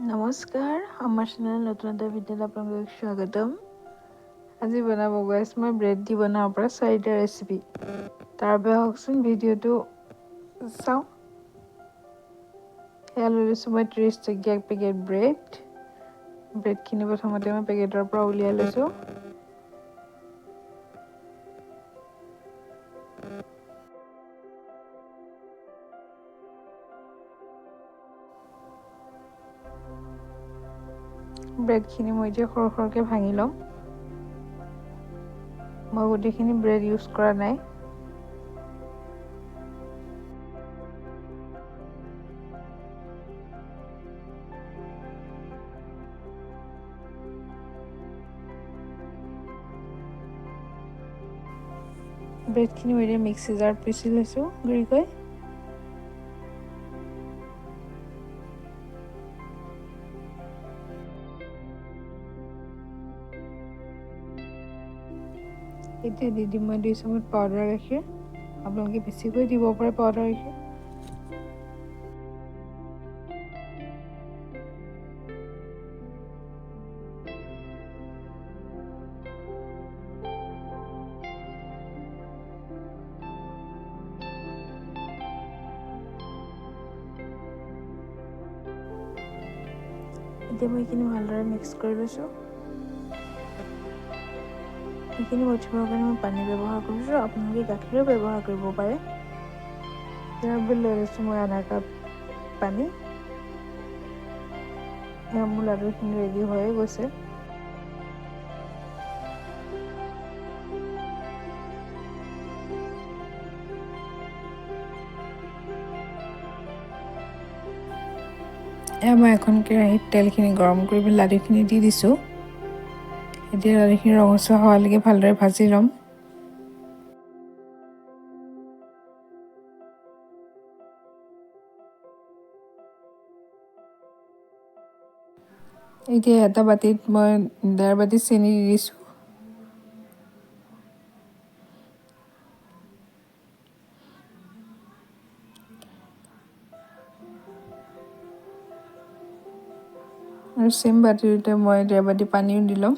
নমস্কাৰ, আমাৰ চেনেল নতুন এটা ভিডিঅ'ত আপোনালোকক স্বাগতম। আজি বনাব গৈ আছোঁ মই ব্ৰেড দি বনাব পৰা 4টা ৰেচিপি। তাৰ বাবে হওকচোন ভিডিঅ'টো চাওঁ। সেয়া লৈ লৈছোঁ মই 30 টকীয়া পেকেট ব্ৰেড। ব্ৰেডখিনি প্ৰথমতে মই পেকেটৰ পৰা উলিয়াই লৈছোঁ। ব্ৰেডখিনি মই এতিয়া সৰু সৰুকৈ ভাঙি ল'ম। মই গোটেইখিনি ব্ৰেড ইউজ কৰা নাই। ব্ৰেডখিনি মই এতিয়া মিক্সি জাৰত পিচি লৈছোঁ গুড়িকৈ। এতিয়া দি দিম মই 2 চামুচ পাউডাৰ গাখীৰ। আপোনালোকে বেছিকৈ দিব পাৰে পাউডাৰ গাখীৰ। এতিয়া মই এইখিনি ভালদৰে মিক্স কৰি লৈছোঁ। এইখিনি মঠিবৰ কাৰণে মই পানী ব্যৱহাৰ কৰিছোঁ, আপোনালোকে গাখীৰো ব্যৱহাৰ কৰিব পাৰে। ইয়াৰ বাবে লৈ লৈছোঁ মই আধা কাপ পানী। এয়া মোৰ লাডুখিনি ৰেডি হৈয়ে গৈছে। এয়া মই এখন কেৰাহীত তেলখিনি গৰম কৰি পেলাই লাডুখিনি দি দিছোঁ। এতিয়া লাডুখিনি ৰঙচুৱা হোৱালৈকে ভালদৰে ভাজি ল'ম। এতিয়া এটা বাতিত মই 1.5 বাতি চেনি দি দিছোঁ। আৰু চেম বাতিটোতে মই 1.5 বাতি পানীও দি ল'ম।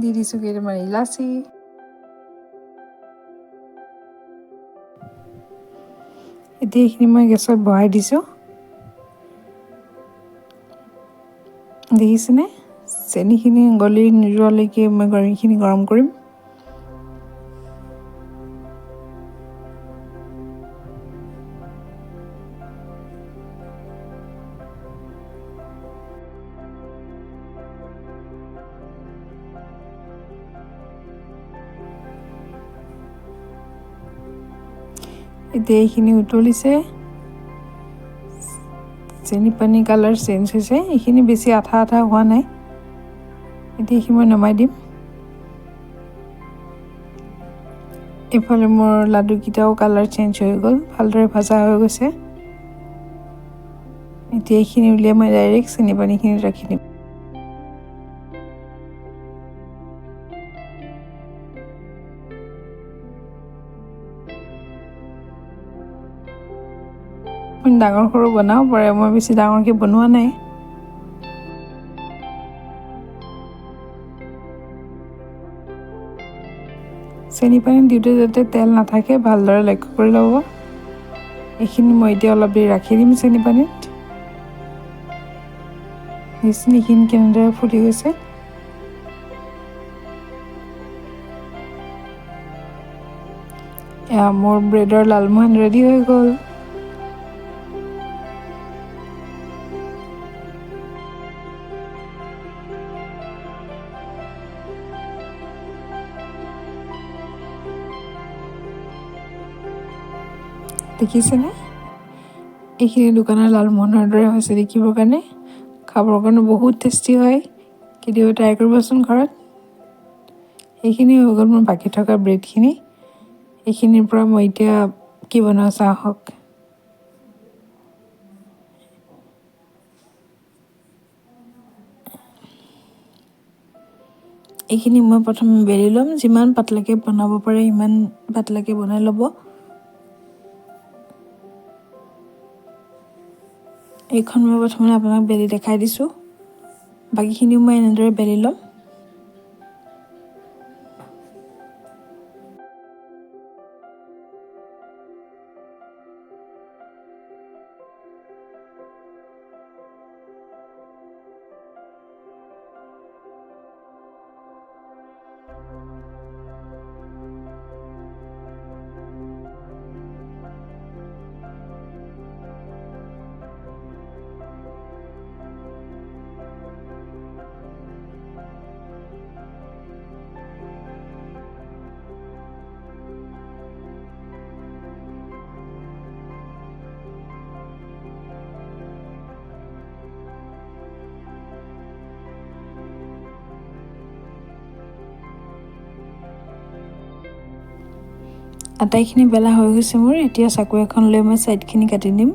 দি দিছোঁ কেইটামান ইলাচি। এতিয়া এইখিনি মই গেছত বহাই দিছোঁ। দেখিছেনে? চেনিখিনি গলি নোযোৱালৈকে মই এইখিনি গৰম কৰিম। এতিয়া এইখিনি উতলিছে। চেনি পানী কালাৰ চেঞ্জ হৈছে। এইখিনি বেছি আঠা আঠা হোৱা নাই। এতিয়া এইখিনি মই নমাই দিম। এইফালে মোৰ লাডুকেইটাও কালাৰ চেঞ্জ হৈ গ'ল, ভালদৰে ভাজা হৈ গৈছে। এতিয়া এইখিনি উলিয়াই মই ডাইৰেক্ট চেনি পানীখিনিত ৰাখি দিম। ডাঙৰ সৰু বনাব পাৰে, মই বেছি ডাঙৰকৈ বনোৱা নাই। চেনি পানী দিওঁতে যাতে তেল নাথাকে ভালদৰে লক্ষ্য কৰি ল'ব। এইখিনি মই এতিয়া অলপ দেৰি ৰাখি দিম চেনি পানীত। এইখিনি কেনেদৰে ফুটি গৈছে। এয়া মোৰ ব্ৰেডৰ লালমোহন ৰেডি হৈ গ'ল। দেখিছেনে? এইখিনি দোকানৰ লালমোহনৰ দৰে হৈছে দেখিবৰ কাৰণে। খাবৰ কাৰণে বহুত টেষ্টি হয়। কেতিয়াবা ট্ৰাই কৰিবচোন ঘৰত। এইখিনি হৈ গ'ল মোৰ বাকী থকা ব্ৰেডখিনি। এইখিনিৰ পৰা মই এতিয়া কি বনাওঁ চাওঁ আহক। এইখিনি মই প্ৰথমে বেলি ল'ম। যিমান পাতলাকৈ বনাব পাৰে সিমান পাতলাকৈ বনাই ল'ব। এইখন মই প্ৰথমে আপোনাক বেলি দেখাই দিছোঁ। বাকীখিনিও মই এনেদৰে বেলি ল'ম। আটাইখিনি বেলা হৈ গৈছে মোৰ। এতিয়া চাকু এখন লৈ মই ছাইডখিনি কাটি দিম।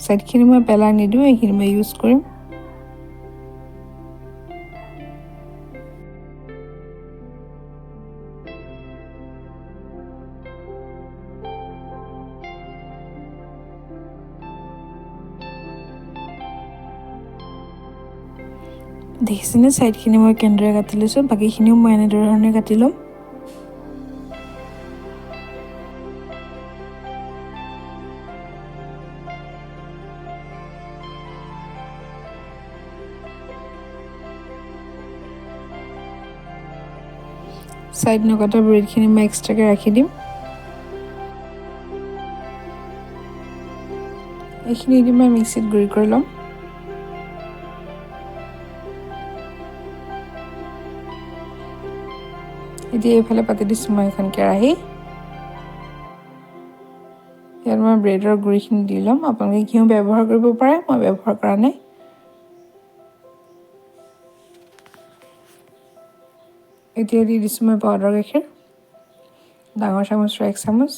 ছাইডখিনি মই পেলাই নিদিওঁ, এইখিনি মই ইউজ কৰিম। দেখিছেনে ছাইডখিনি মই কেনেদৰে কাটি লৈছোঁ। বাকীখিনিও মই এনেদৰে ধৰণে কাটি ল'ম। ছাইড নকটা ব্ৰেডখিনি মই এক্সট্ৰাকৈ ৰাখি দিম। এইখিনি দি মই মিক্সিত গুড়ি কৰি ল'ম। এতিয়া এইফালে পাতি দিছোঁ মই এখন কেৰাহী। ইয়াত মই ব্ৰেডৰ গুড়িখিনি দি ল'ম। আপোনালোকে ঘিউ ব্যৱহাৰ কৰিব পাৰে, মই ব্যৱহাৰ কৰা নাই। এতিয়া দি দিছোঁ মই পাউডাৰ গাখীৰ, ডাঙৰ চামুচৰ 1 চামুচ।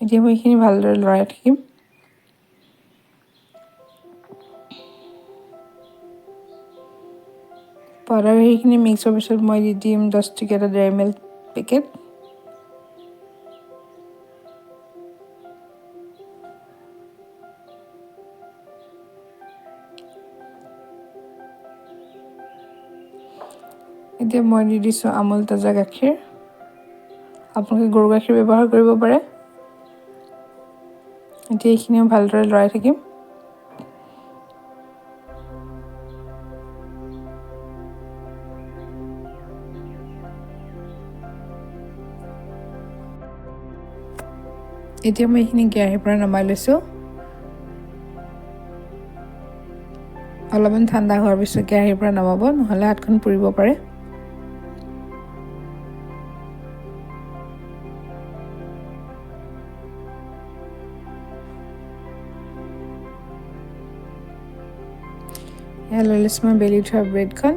এতিয়া মই এইখিনি ভালদৰে লৰাই থাকিম। পাউডাৰ গাখীৰখিনি মিক্স হোৱাৰ পিছত মই দি দিম 10 টকীয়া এটা ডেইৰী মিল্ক পেকেট। এতিয়া মই দি দিছোঁ আমুল তাজা গাখীৰ। আপোনালোকে গৰু গাখীৰ ব্যৱহাৰ কৰিব পাৰে। এতিয়া এইখিনিও ভালদৰে লৰাই থাকিম। এতিয়া মই এইখিনি কেৰাহীৰ পৰা নমাই লৈছোঁ। অলপমান ঠাণ্ডা হোৱাৰ পিছত কেৰাহীৰ পৰা নমাব, নহ'লে হাতখন পুৰিব পাৰে। এয়া লৈ লৈছোঁ মই বেলি থোৱা ব্ৰেডখন।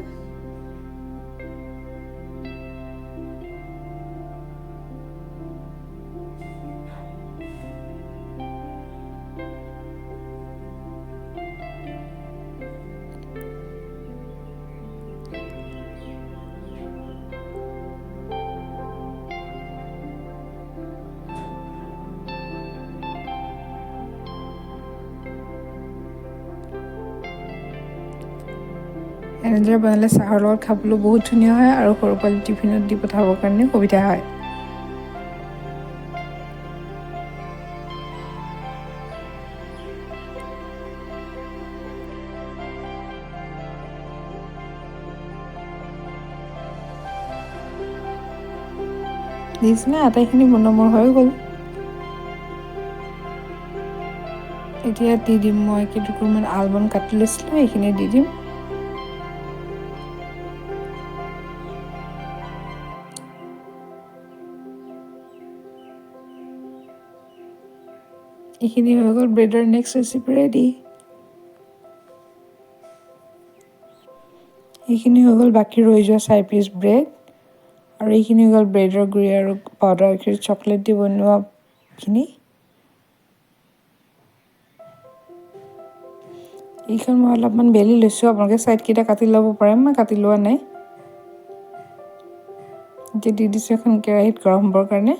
এনেদৰে বনালে চাহৰ লগত খাবলৈ বহুত ধুনীয়া হয় আৰু সৰু পোৱালি টিফিনত দি পঠাবৰ কাৰণে সুবিধা হয়। দেখিছেনে আটাইখিনি বনোৱা মোৰ হৈ গ'ল। এতিয়া দি দিম মই কেইটুকুৰমান আলমণ্ড কাটি লৈছিলোঁ, এইখিনি দি দিম। এইখিনি হৈ গ'ল ব্ৰেডৰ নেক্সট ৰেচিপি ৰেডি। এইখিনি হৈ গ'ল বাকী ৰৈ যোৱা 4 পিচ ব্ৰেড, আৰু এইখিনি হৈ গ'ল ব্ৰেডৰ গুড়ি আৰু পাউডাৰ গাখীৰ চকলেট দি বনোৱাখিনি। এইখন মই অলপমান বেলি লৈছোঁ, আপোনালোকে ছাইডকেইটা কাটি ল'ব পাৰে, মই কাটি লোৱা নাই। এতিয়া দি দিছোঁ এখন কেৰাহীত গৰম হ'বৰ কাৰণে।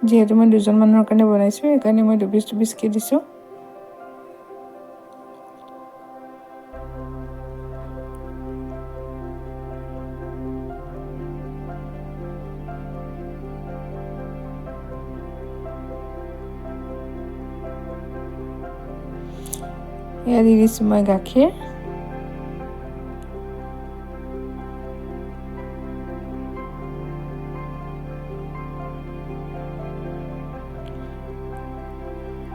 যিহেতু মই 2জন মানুহৰ কাৰণে বনাইছোঁ, সেইকাৰণে মই 2 পিচকৈ দিছোঁ। এয়া দি দিছোঁ মই গাখীৰ।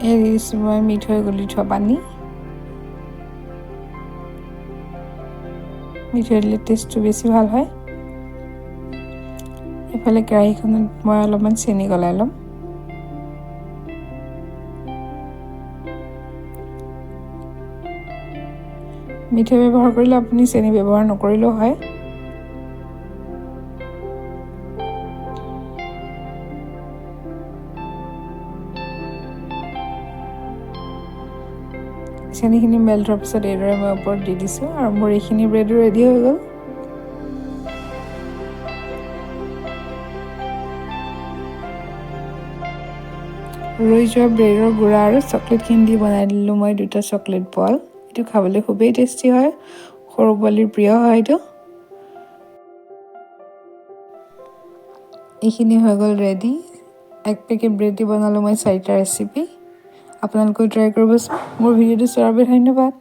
এয়া দি দিছোঁ মই মিঠৈ গুলি থোৱা পানী। মিঠৈ দিলে টেষ্টটো বেছি ভাল হয়। এইফালে কেৰাহীখনত মই অলপমান চেনি গলাই ল'ম। মিঠৈ ব্যৱহাৰ কৰিলে আপুনি চেনি ব্যৱহাৰ নকৰিলেও হয়। চেনিখিনি মেল্ট হোৱাৰ পিছত এইদৰে মই ওপৰত দি দিছোঁ আৰু মোৰ এইখিনি ব্ৰেডো ৰেডি হৈ গ'ল। ৰৈ যোৱা ব্ৰেডৰ গুড়া আৰু চকলেটখিনি দি বনাই দিলোঁ মই 2টা চকলেট বল। এইটো খাবলৈ খুবেই টেষ্টি হয়, সৰু পোৱালীৰ প্ৰিয় হয় এইটো। এইখিনি হৈ গ'ল ৰেডি। 1 পেকেট ব্ৰেড দি বনালোঁ মই 4টা ৰেচিপি। আপোনালোকেও ট্ৰাই কৰিবচোন। মোৰ ভিডিঅ'টো চোৱাৰ বাবে ধন্যবাদ।